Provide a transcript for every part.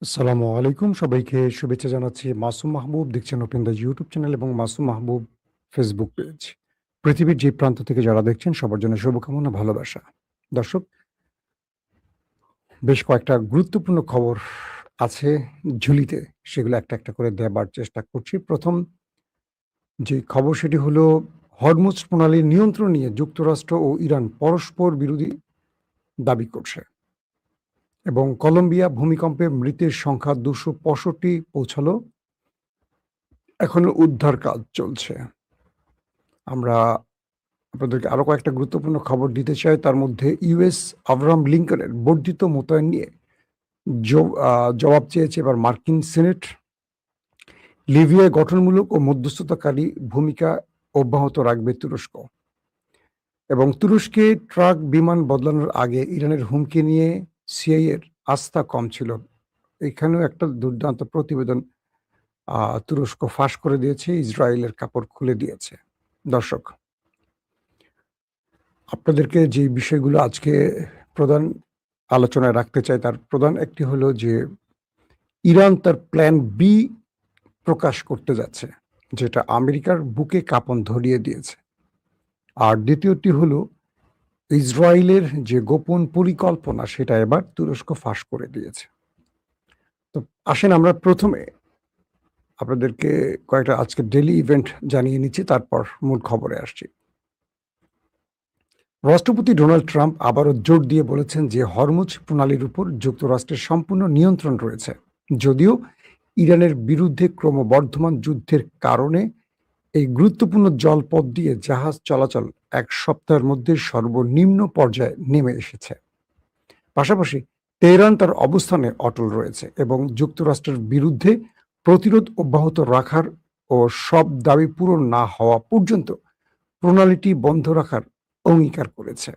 আসসালামু আলাইকুম। সবাইকে শুভেচ্ছা জানাচ্ছি। মাসুম মাহবুব দেখছেন ওপেন দ্য ইউটিউব চ্যানেল এবং মাসুম মাহবুব ফেসবুক পেজ। পৃথিবীর যে প্রান্ত থেকে যারা দেখছেন সবার জন্য শুভকামনা, ভালোবাসা। দর্শক, বেশ কয়েকটা গুরুত্বপূর্ণ খবর আছে ঝুলিতে। সেগুলো একটা করে দেবার চেষ্টা করছি। ১ম যে খবর সেটি হলো হরমুজ প্রণালীর নিয়ন্ত্রণ নিয়ে যুক্তরাষ্ট্র ও ইরান পরস্পর বিরোধী দাবি করছে এবং কলম্বিয়া ভূমিকম্পে মৃতের সংখ্যা ২৬৫ পৌঁছালো। এখনো উদ্ধার কাজ চলছে। আমরা আপনাদেরকে আরো কয়েকটা গুরুত্বপূর্ণ খবর দিতে চাই। তার মধ্যে ইউএস আব্রাহাম লিঙ্কনের বর্ধিত মোতায়েন নিয়ে জবাব চেয়েছে এবার মার্কিন সিনেট। লিবিয়ায় গঠনমূলক ও মধ্যস্থতাকারী ভূমিকা অব্যাহত রাখবে তুরস্ক এবং তুরস্কে ট্রাক বিমান বদলানোর আগে ইরানের হুমকি নিয়ে সিআইএর আস্থা কম ছিল। এখানেও একটা দুর্দান্ত প্রতিবেদন তুরস্ক ফাঁস করে দিয়েছে, ইসরায়েলের কাপড় খুলে দিয়েছে। দর্শক, আপনাদেরকে যে বিষয়গুলো আজকে প্রধান আলোচনায় রাখতে চাই তার প্রধান একটি হলো যে ইরান তার প্ল্যান বি প্রকাশ করতে যাচ্ছে, যেটা আমেরিকার বুকে কাঁপন ধরিয়ে দিয়েছে। আর দ্বিতীয়টি হলো ইসরায়েলের যে গোপন পরিকল্পনা সেটা এবার তুরস্ক ফাঁস করে দিয়েছে। তো আসেন আমরা প্রথমে আপনাদেরকে কয়েকটা আজকে ডেইলি ইভেন্ট জানিয়ে নিচ্ছি, তারপর মূল খবরে আসছি। রাষ্ট্রপতি ডোনাল্ড ট্রাম্প আবারও জোর দিয়ে বলেছেন যে হরমুজ প্রণালীর উপর যুক্তরাষ্ট্রের সম্পূর্ণ নিয়ন্ত্রণ রয়েছে, যদিও ইরানের বিরুদ্ধে ক্রমবর্ধমান যুদ্ধের কারণে এই গুরুত্বপূর্ণ জলপথ দিয়ে জাহাজ চলাচল এক সপ্তাহের মধ্যে সর্বনিম্ন পর্যায়ে নেমে এসেছে। পাশাপাশি তেহরান তার অবস্থানে অটল রয়েছে এবং যুক্তরাষ্ট্রের বিরুদ্ধে প্রতিরোধ অব্যাহত রাখার ও সব দাবি পূরণ না হওয়া পর্যন্ত প্রণালীটি বন্ধ রাখার অঙ্গীকার করেছে।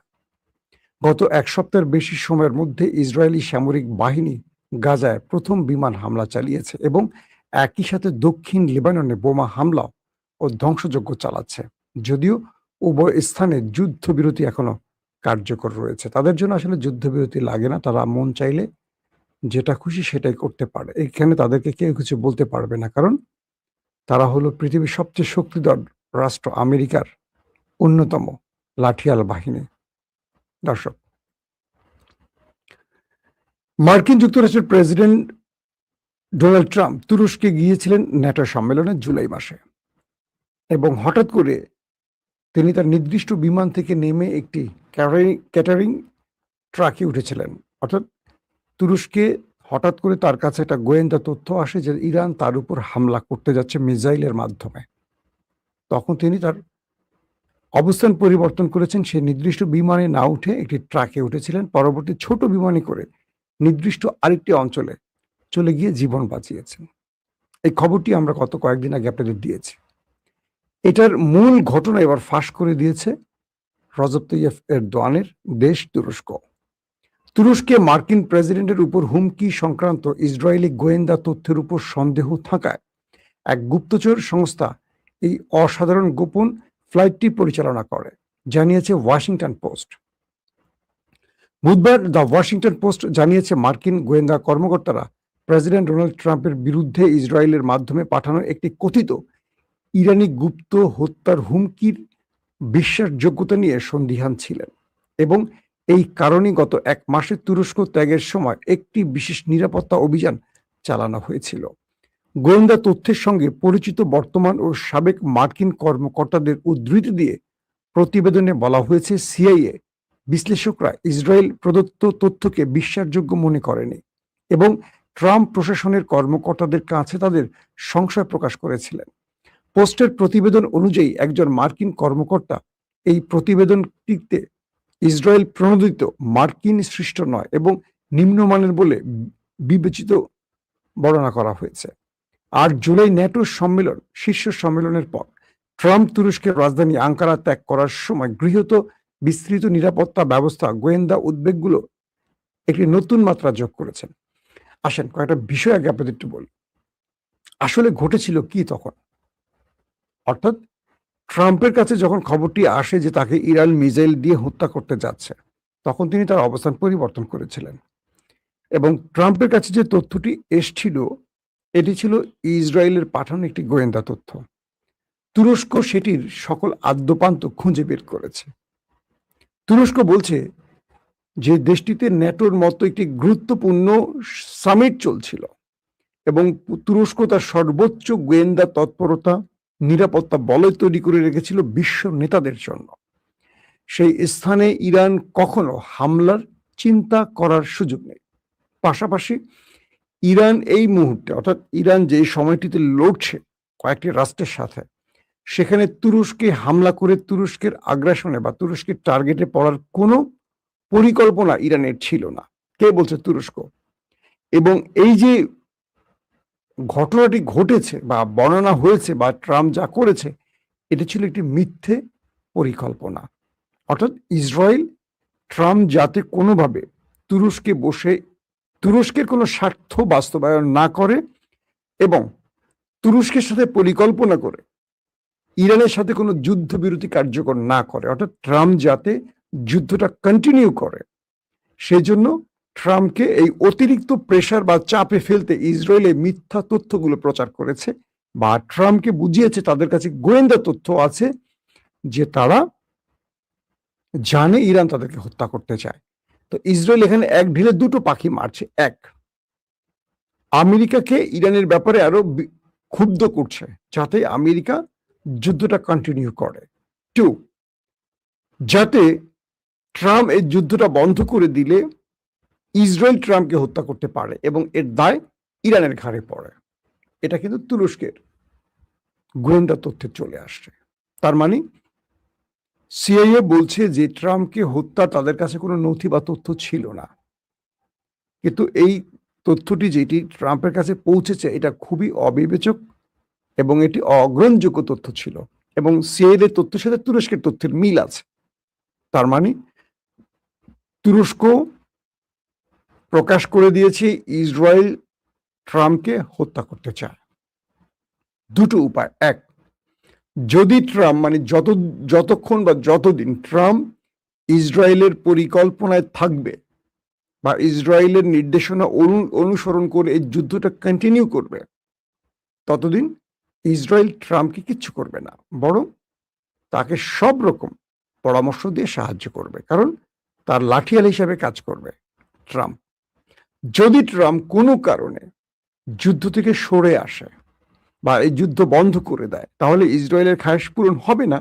গত এক সপ্তাহের বেশি সময়ের মধ্যে ইসরায়েলি সামরিক বাহিনী গাজায় প্রথম বিমান হামলা চালিয়েছে এবং একই সাথে দক্ষিণ লেবাননে বোমা হামলা ও ধ্বংসযজ্ঞ চালাচ্ছে। যদিও উভয় স্থানে যুদ্ধবিরতি এখনো কার্যকর রয়েছে। তাদের জন্য আসলে যুদ্ধবিরতি লাগে না, তারা মন চাইলে যেটা খুশি সেটাই করতে পারে। এখানে তাদেরকে কেউ কিছু বলতে পারবে না, কারণ তারা হলো পৃথিবীর সবচেয়ে শক্তিধর রাষ্ট্র আমেরিকার অন্যতম লাঠিয়াল বাহিনী। দর্শক, মার্কিন যুক্তরাষ্ট্রের প্রেসিডেন্ট ডোনাল্ড ট্রাম্প তুরস্কে গিয়েছিলেন ন্যাটো সম্মেলনে জুলাই মাসে এবং হঠাৎ করে তিনি তার নির্দিষ্ট বিমান থেকে নেমে একটি ক্যাটারিং ট্রাকে উঠেছিলেন। অর্থাৎ তুরস্কে হঠাৎ করে তার কাছে একটা গোয়েন্দা তথ্য আসে যে ইরান তার উপর হামলা করতে যাচ্ছে মিসাইলের মাধ্যমে। তখন তিনি তার অবস্থান পরিবর্তন করেছেন, সেই নির্দিষ্ট বিমানে না উঠে একটি ট্রাকে উঠেছিলেন। পরবর্তী ছোট বিমানে করে নির্দিষ্ট আরেকটি অঞ্চলে চলে গিয়ে জীবন বাঁচিয়েছেন। এই খবরটি আমরা গত কয়েকদিন আগে আপনাদের দিয়েছি। এটার মূল ঘটনা এবার ফাঁস করে দিয়েছে রজব তৈয়ব এরদোয়ানের দেশ তুরস্ক। তুরস্কে মার্কিন প্রেসিডেন্টের উপর হুমকি সংক্রান্ত ইসরায়েলি গোয়েন্দা তথ্যের উপর সন্দেহ থাকায় এক গুপ্তচর সংস্থা এই অসাধারণ গোপন ফ্লাইটটি পরিচালনা করে, জানিয়েছে ওয়াশিংটন পোস্ট। বুধবার দ্য ওয়াশিংটন পোস্ট জানিয়েছে মার্কিন গোয়েন্দা কর্মকর্তারা প্রেসিডেন্ট ডোনাল্ড ট্রাম্পের বিরুদ্ধে ইসরায়েলের মাধ্যমে পাঠানো একটি কথিত ইরানি গুপ্ত হত্যার হুমকির বিশ্বাসযোগ্যতা নিয়ে সন্দিহান ছিলেন এবং এই কারণেই গত এক মাসে তুরস্ক ত্যাগের সময় একটি বিশেষ নিরাপত্তা অভিযান চালানো হয়েছিল। গোয়েন্দা তথ্যের সঙ্গে পরিচিত বর্তমান ও সাবেক মার্কিন কর্মকর্তাদের উদ্ধৃতি দিয়ে প্রতিবেদনে বলা হয়েছে সিআইএ বিশ্লেষকরা ইসরায়েল প্রদত্ত তথ্যকে বিশ্বাসযোগ্য মনে করেনি এবং ট্রাম্প প্রশাসনের কর্মকর্তাদের কাছে তাদের সংশয় প্রকাশ করেছিলেন। পোস্টের প্রতিবেদন অনুযায়ী একজন মার্কিন কর্মকর্তা এই প্রতিবেদনটিতে ইসরায়েল প্রণোদিত, মার্কিন সৃষ্ট নয় এবং নিম্নমানের বলে বিবেচিত বর্ণনা করা হয়েছে। আর জুলাই ন্যাটো সম্মেলন, শীর্ষ সম্মেলনের পর ট্রাম্প তুরস্কের রাজধানী আঙ্কারা ত্যাগ করার সময় গৃহীত বিস্তৃত নিরাপত্তা ব্যবস্থা গোয়েন্দা উদ্বেগগুলো একটি নতুন মাত্রা যোগ করেছেন। আসেন কয়েকটা বিষয় আগে আপনাদের একটু বলি। আসলে ঘটেছিল কি তখন? অর্থাৎ ট্রাম্পের কাছে যখন খবরটি আসে যে তাকে ইরান মিসাইল দিয়ে হত্যা করতে যাচ্ছে, তখন তিনি তার অবস্থান পরিবর্তন করেছিলেন এবং ট্রাম্পের কাছে যে তথ্যটি এসছিল এটি ছিল ইসরায়েলের পাঠানো একটি গোয়েন্দা তথ্য। তুরস্ক সেটির সকল আদ্যোপান্ত খুঁজে বের করেছে। তুরস্ক বলছে যে দেশটিতে ন্যাটোর মতো একটি গুরুত্বপূর্ণ সামিট চলছিল এবং তুরস্ক তার সর্বোচ্চ গোয়েন্দা তৎপরতা নিরাপত্তা বলয় তৈরি করে রেখেছিল বিশ্ব নেতাদের জন্য। সেই স্থানে ইরান কখনো হামলার চিন্তা করার সুযোগ নেই। পাশাপাশি ইরান এই মুহূর্তে, অর্থাৎ ইরান যে সময়টিতে লড়ছে কয়েকটি রাষ্ট্রের সাথে, সেখানে তুরস্কে হামলা করে তুরস্কের আগ্রাসনে বা তুরস্কের টার্গেটে পড়ার কোনো পরিকল্পনা ইরানের ছিল না। কে বলছে? তুরস্ক। এবং এই যে ঘটনাটি ঘটেছে বা বর্ণনা হয়েছে বা ট্রাম্প যা করেছে, এটি ছিল একটি মিথ্যে পরিকল্পনা। অর্থাৎ ইসরায়েল ট্রাম্প যাতে কোনোভাবে তুরস্কে বসে তুরস্কের কোনো স্বার্থ বাস্তবায়ন না করে এবং তুরস্কের সাথে পরিকল্পনা করে ইরানের সাথে কোনো যুদ্ধবিরতি কার্যকর না করে, অর্থাৎ ট্রাম্প যাতে যুদ্ধটা কন্টিনিউ করে, সেই জন্য ট্রাম্পকে এই অতিরিক্ত প্রেশার বা চাপে ফেলতে ইসরায়েলে মিথ্যা তথ্যগুলো প্রচার করেছে বা ট্রাম্পকে বুঝিয়েছে তাদের কাছে গোয়েন্দা তথ্য আছে যে তারা জানে ইরান তাদেরকে হত্যা করতে চায়। তো ইসরায়েল এখানে এক ঢিলে দুটো পাখি মারছে। এক, আমেরিকাকে ইরানের ব্যাপারে আরো ক্ষুব্ধ করছে যাতে আমেরিকা যুদ্ধটা কন্টিনিউ করে। টু, যাতে ট্রাম্প এই যুদ্ধটা বন্ধ করে দিলে ইসরায়েল ট্রাম্পকে হত্যা করতে পারে এবং এর দায় ইরানের ঘাড়ে পড়ে। এটা কিন্তু তুরস্কের গোয়েন্দা তথ্যে চলে আসছে। তার মানে সিআইএ বলছে যে ট্রাম্পকে হত্যা তাদের কাছে কোনো নথি বা তথ্য ছিল না, কিন্তু এই তথ্যটি যেটি ট্রাম্পের কাছে পৌঁছেছে এটা খুবই অবিবেচক এবং এটি অগ্রহণযোগ্য তথ্য ছিল এবং সিআইএর তথ্যের সাথে তুরস্কের তথ্যের মিল আছে। তার মানে তুরস্ক প্রকাশ করে দিয়েছে ইসরায়েল ট্রাম্পকে হত্যা করতে চায়। দুটো উপায়। এক, যদি ট্রাম্প মানে যতক্ষণ বা যতদিন ট্রাম্প ইসরায়েলের পরিকল্পনায় থাকবে বা ইসরায়েলের নির্দেশনা অনুসরণ করে এই যুদ্ধটা কন্টিনিউ করবে, ততদিন ইসরায়েল ট্রাম্পকে কিচ্ছু করবে না, বরং তাকে সব রকম পরামর্শ দিয়ে সাহায্য করবে, কারণ তার লাঠিয়াল হিসাবে কাজ করবে ট্রাম্প। যদি ট্রাম্প কোনো কারণে যুদ্ধ থেকে সরে আসে বা এই যুদ্ধ বন্ধ করে দেয়, তাহলে ইসরায়েলের খায়েশ পূরণ হবে না।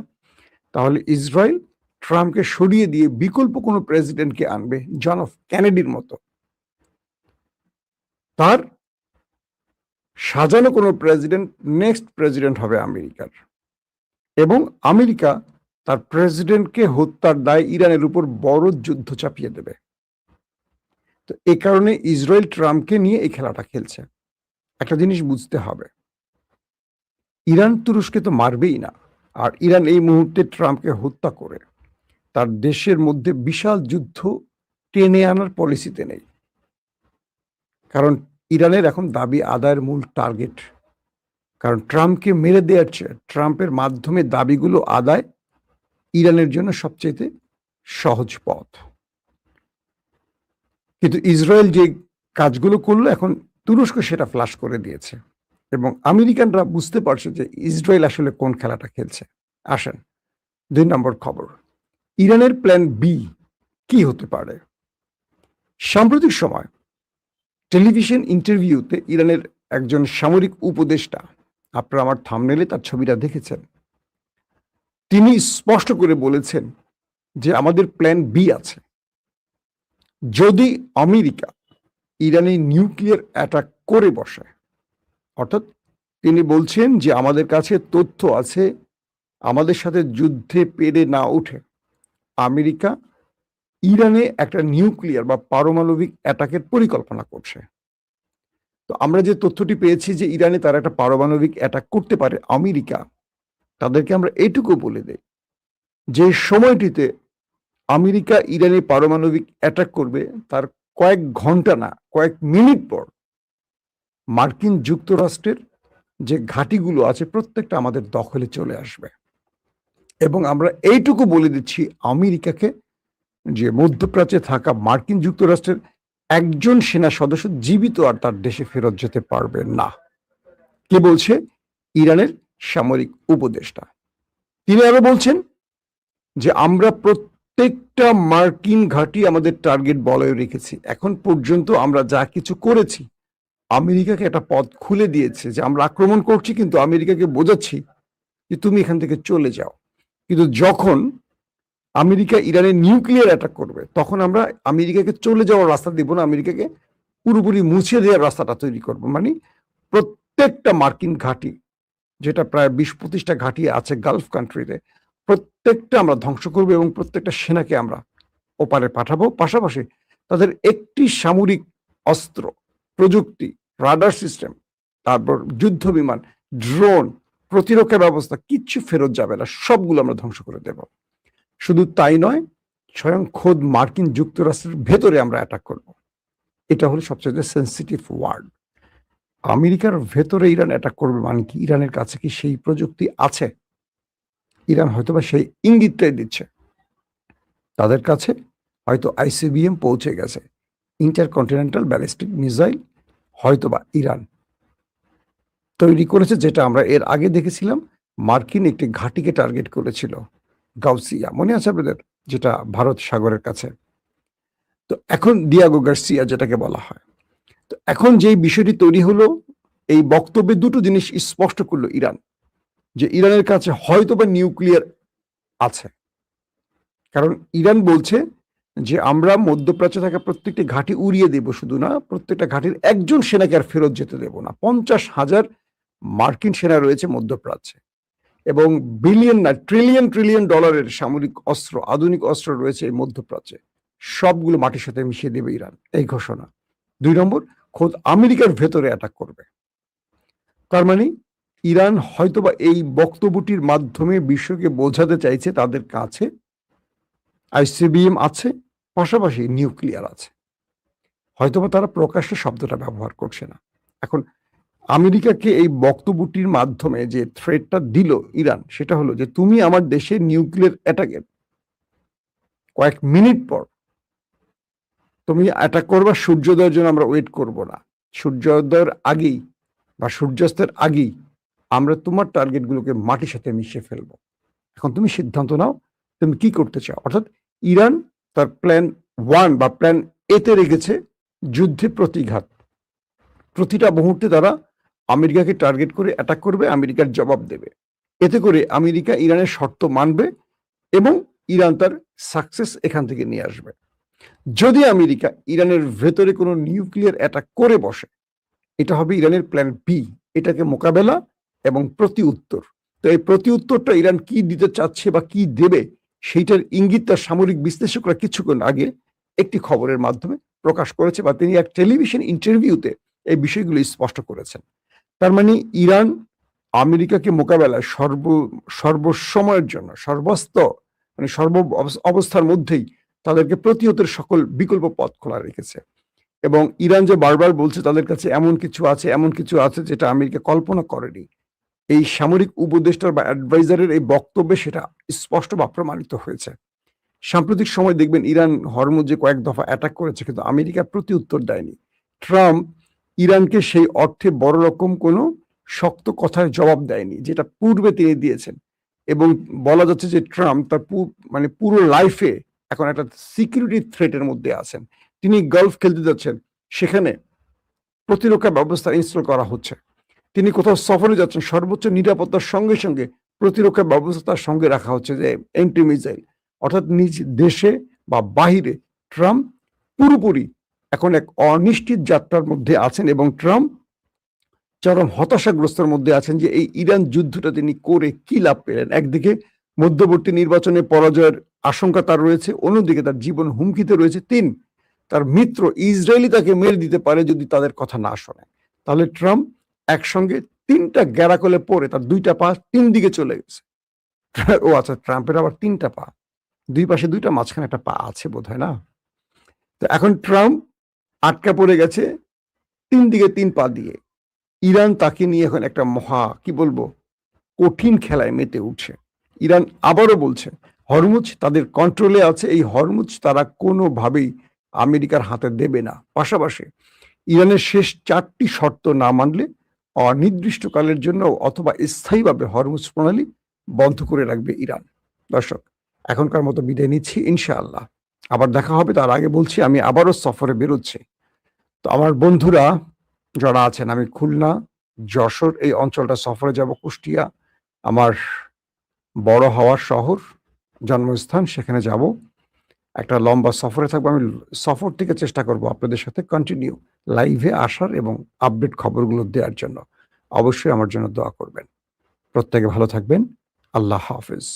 তাহলে ইসরায়েল ট্রাম্পকে সরিয়ে দিয়ে বিকল্প কোনো প্রেসিডেন্টকে আনবে, জন এফ কেনেডির মতো। তার সাজানো কোনো প্রেসিডেন্ট নেক্সট প্রেসিডেন্ট হবে আমেরিকার, এবং আমেরিকা তার প্রেসিডেন্টকে হত্যার দায় ইরানের উপর বড় যুদ্ধ চাপিয়ে দেবে। তো এই কারণে ইসরায়েল ট্রাম্পকে নিয়ে এই খেলাটা খেলছে। একটা জিনিস বুঝতে হবে, ইরান তুরস্কে তো মারবেই না, আর ইরান এই মুহূর্তে ট্রাম্পকে হত্যা করে তার দেশের মধ্যে বিশাল যুদ্ধ টেনে আনার পলিসিতে নেই, কারণ ইরানের এখন দাবি আদায়ের মূল টার্গেট, কারণ ট্রাম্পকে মেরে দেওয়ার চেয়ে ট্রাম্পের মাধ্যমে দাবিগুলো আদায় ইরানের জন্য সবচেয়ে সহজ পথ। কিন্তু ইসরায়েল যে কাজগুলো করলো এখন তুরস্ক সেটা ফ্লাশ করে দিয়েছে এবং আমেরিকানরা বুঝতে পারছে যে ইসরায়েল আসলে কোন খেলাটা খেলছে। আসেন 2 নম্বর খবর, ইরানের প্ল্যান বি কি হতে পারে। সাম্প্রতিক সময় টেলিভিশন ইন্টারভিউতে ইরানের একজন সামরিক উপদেষ্টা, আপনারা আমার থাম্বনেলে তার ছবিটা দেখেছেন, তিনি স্পষ্ট করে বলেছেন যে আমাদের প্ল্যান বি আছে। যদি আমেরিকা ইরানে নিউক্লিয়ার অ্যাটাক করে বসে, অর্থাৎ তিনি বলছেন যে আমাদের কাছে তথ্য আছে, আমাদের সাথে যুদ্ধে পেরে না উঠে আমেরিকা ইরানে একটা নিউক্লিয়ার বা পারমাণবিক অ্যাটাকের পরিকল্পনা করছে। তো আমরা যে তথ্যটি পেয়েছি যে ইরানে তারা একটা পারমাণবিক অ্যাটাক করতে পারে, আমেরিকা তাদেরকে আমরা এইটুকু বলে দেই যে সময়টিতে আমেরিকা ইরানে পারমাণবিক অ্যাটাক করবে তার কয়েক ঘন্টা না কয়েক মিনিট পর মার্কিন যুক্তরাষ্ট্রের যে ঘাঁটিগুলো আছে প্রত্যেকটা আমাদের দখলে চলে আসবে। এবং আমরা এইটুকু বলে দিচ্ছি আমেরিকাকে যে মধ্যপ্রাচ্যে থাকা মার্কিন যুক্তরাষ্ট্রের একজন সেনা সদস্য জীবিত আর তার দেশে ফেরত যেতে পারবে না। কে বলছে? ইরানের সামরিক উপদেষ্টা। তিনি আরো বলছেন যে আমরা প্রত্যেকটা মার্কিন ঘাঁটি আমাদের টার্গেট বলয়ে রেখেছি। এখন পর্যন্ত আমরা যা কিছু করেছি, আমেরিকাকে একটা পথ খুলে দিয়েছে যে আমরা আক্রমণ করছি, কিন্তু আমেরিকাকে বোঝাচ্ছি যে তুমি এখান থেকে চলে যাও। কিন্তু যখন আমেরিকা ইরানের নিউক্লিয়ার অ্যাটাক করবে, তখন আমরা আমেরিকাকে চলে যাওয়ার রাস্তা দিব না, আমেরিকাকে পুরোপুরি মুছে দেওয়ার রাস্তাটা তৈরি করব। মানে প্রত্যেকটা মার্কিন ঘাঁটি, যেটা প্রায় 20-25টা ঘাঁটি আছে গালফ কান্ট্রিতে, প্রত্যেকটা আমরা ধ্বংস করবো এবং প্রত্যেকটা সেনাকে আমরা ওপারে পাঠাবো। পাশাপাশি তাদের একটি সামরিক অস্ত্র, প্রযুক্তি, রাডার সিস্টেম, তারপর যুদ্ধ বিমান, ড্রোন, প্রতিরক্ষা ব্যবস্থা কিচ্ছু ফেরত যাবে না, সবগুলো আমরা ধ্বংস করে দেব। শুধু তাই নয়, স্বয়ং খোদ মার্কিন যুক্তরাষ্ট্রের ভেতরে আমরা অ্যাটাক করব। এটা হলো সবচেয়ে সেন্সিটিভ ওয়ার্ড। আমেরিকার ভেতরে ইরান অ্যাটাক করবে মানে কি? ইরানের কাছে কি সেই প্রযুক্তি আছে? ইরান হয়তোবা সেই ইঙ্গিতটাই দিচ্ছে। তাদের কাছে হয়তো আইসিবিএম পৌঁছে গেছে, ইন্টারকন্টিনেন্টাল ব্যালিস্টিক মিসাইল হয়তোবা ইরান তৈরি করেছে, যেটা আমরা এর আগে দেখেছিলাম। মার্কিন একটি ঘাঁটিকে টার্গেট করেছিল, গাউসিয়া, মনে আছে আপনাদের? যেটা ভারত সাগরের কাছে। তো এখন ডিয়াগো গার্সিয়া যেটাকে বলা হয়। তো এখন যে বিষয়টি তৈরি হলো, এই বক্তব্যে দুটো জিনিস স্পষ্ট করলো ইরান, যে ইরানের কাছে হয়তোবা নিউক্লিয়ার আছে। কারণ ইরান বলছে যে আমরা মধ্যপ্রাচ্যে থাকা প্রত্যেকটি ঘাঁটি উড়িয়ে দেব, শুধু না, প্রত্যেকটা ঘাঁটির একজন সেনাকে আর ফেরত যেতে দেব না। 50,000 মার্কিন সেনা রয়েছে মধ্যপ্রাচ্যে, এবং বিলিয়ন না ট্রিলিয়ন ট্রিলিয়ন ডলারের সামরিক অস্ত্র, আধুনিক অস্ত্র রয়েছে এই মধ্যপ্রাচ্যে। সবগুলো মাটির সাথে মিশিয়ে দেবে ইরান, এই ঘোষণা। 2 নম্বর, খোদ আমেরিকার ভেতরে অ্যাটাক করবে। তার মানে ইরান হয়তোবা এই বক্তব্যটির মাধ্যমে বিশ্বকে বোঝাতে চাইছে তাদের কাছে আইসিবিএম আছে, পাশাপাশি নিউক্লিয়ার আছে। হয়তোবা তারা প্রকাশ্যে শব্দটা ব্যবহার করছে না। এখন আমেরিকাকে এই বক্তব্যটির মাধ্যমে যে থ্রেটটা দিল ইরান, সেটা হলো যে তুমি আমার দেশে নিউক্লিয়ার অ্যাটাকের কয়েক মিনিট পর তুমি অ্যাটাক করবা, সূর্যোদয়ের জন্য আমরা ওয়েট করব না। সূর্যোদয়ের আগেই বা সূর্যাস্তের আগেই আমরা তোমার টার্গেটগুলোকে মাটির সাথে মিশিয়ে ফেলবো। এখন তুমি সিদ্ধান্ত নাও তুমি কি করতে চাও। অর্থাৎ ইরান তার প্ল্যান 1 বা প্ল্যান এতে রেখেছে যুদ্ধে প্রতিঘাত। প্রতিটা মুহূর্তে তারা আমেরিকাকে টার্গেট করে অ্যাটাক করবে, আমেরিকার জবাব দেবে। এতে করে আমেরিকা ইরানের শর্ত মানবে এবং ইরান তার সাকসেস এখান থেকে নিয়ে আসবে। যদি আমেরিকা ইরানের ভেতরে কোনো নিউক্লিয়ার অ্যাটাক করে বসে, এটা হবে ইরানের প্ল্যান বি, এটাকে মোকাবেলা এবং প্রতি উত্তর। তো এই প্রতি উত্তরটা ইরান কি দিতে চাচ্ছে বা কি দেবে, সেইটার ইঙ্গিত তার সামরিক বিশ্লেষকরা কিছুক্ষণ আগে একটি খবরের মাধ্যমে প্রকাশ করেছে, বা তিনি এক টেলিভিশন ইন্টারভিউতে এই বিষয়গুলো স্পষ্ট করেছেন। তার মানে ইরান আমেরিকাকে মোকাবেলায় সর্বসময়ের জন্য সর্ব অবস্থার মধ্যেই তাদেরকে প্রতিহতের সকল বিকল্প পথ খোলা রেখেছে। এবং ইরান যে বারবার বলছে তাদের কাছে এমন কিছু আছে যেটা আমেরিকা কল্পনা করেনি, এই সামরিক উপদেষ্টার বা অ্যাডভাইজারের এই বক্তব্যে সেটা স্পষ্ট বা প্রমাণিত হয়েছে। সাম্প্রতিক সময় দেখবেন ইরান হরমুজে কয়েক দফা অ্যাটাক করেছে, কিন্তু আমেরিকা প্রতি উত্তর দেয়নি। ট্রাম্প ইরানকে সেই অর্থে বড় রকম কোনো শক্ত কথার জবাব দেয়নি, যেটা পূর্বে তিনি দিয়েছেন। এবং বলা যাচ্ছে যে ট্রাম্প তার পুরো লাইফে এখন একটা সিকিউরিটি থ্রেটের মধ্যে আছেন। তিনি গলফ খেলতে যাচ্ছেন, সেখানে প্রতিরক্ষা ব্যবস্থা ইনস্টল করা হচ্ছে। তিনি কোথাও সফরে যাচ্ছেন, সর্বোচ্চ নিরাপত্তার সঙ্গে সঙ্গে প্রতিরক্ষা ব্যবস্থা তার সঙ্গে রাখা হচ্ছে, যে এন্টি মিসাইল। অর্থাৎ নিজ দেশে বা বাহিরে ট্রাম্প পুরোপুরি এখন এক অনিশ্চিত যাত্রার মধ্যে আছেন, এবং ট্রাম্প চরম হতাশাগ্রস্তের মধ্যে আছেন যে এই ইরান যুদ্ধটা তিনি করে কি লাভ পেলেন। একদিকে মধ্যবর্তী নির্বাচনে পরাজয়ের আশঙ্কা তার রয়েছে, অন্যদিকে তার জীবন হুমকিতে রয়েছে। তার মিত্র ইসরায়েলি তাকে মেরে দিতে পারে যদি তাদের কথা না শোনে। তাহলে ট্রাম্প একসঙ্গে 3টা গ্যারাকলে পড়ে তার 2টা পা 3 দিকে চলে গেছে। ও আচ্ছা, ট্রাম্পের আবার 3টা পা, 2 পাশে 2টা, মাঝখানে একটা পা আছে বোধহয়, না? তো এখন ট্রাম্প আটকা পড়ে গেছে 3 দিকে 3 পা দিয়ে। ইরান তাকে নিয়ে এখন একটা কি বলবো, কঠিন খেলায় মেতে উঠছে। ইরান আবারও বলছে হরমুজ তাদের কন্ট্রোলে আছে, এই হরমুজ তারা কোনোভাবেই আমেরিকার হাতে দেবে না। পাশাপাশি ইরানের শেষ 4টি শর্ত না মানলে অনির্দিষ্টকালের জন্য অথবা স্থায়ীভাবে হরমুজ প্রণালী বন্ধ করে রাখবে ইরান। দর্শক, এখনকার মতো বিদায় নিচ্ছি, ইনশাআল্লাহ আবার দেখা হবে। তার আগে বলছি আমি আবারও সফরে বেরোচ্ছি। তো আমার বন্ধুরা যারা আছেন, আমি খুলনা, যশোর এই অঞ্চলটা সফরে যাব, কুষ্টিয়া আমার বড় হওয়ার শহর, জন্মস্থান, সেখানে যাব। একটা লম্বা সফরে থাকবো। আমি সফর থেকে চেষ্টা করব আপনাদের সাথে কন্টিনিউ লাইভে আসার এবং আপডেট খবরগুলো দেওয়ার জন্য। অবশ্যই আমার জন্য দোয়া করবেন। প্রত্যেকে ভালো থাকবেন। আল্লাহ হাফেজ।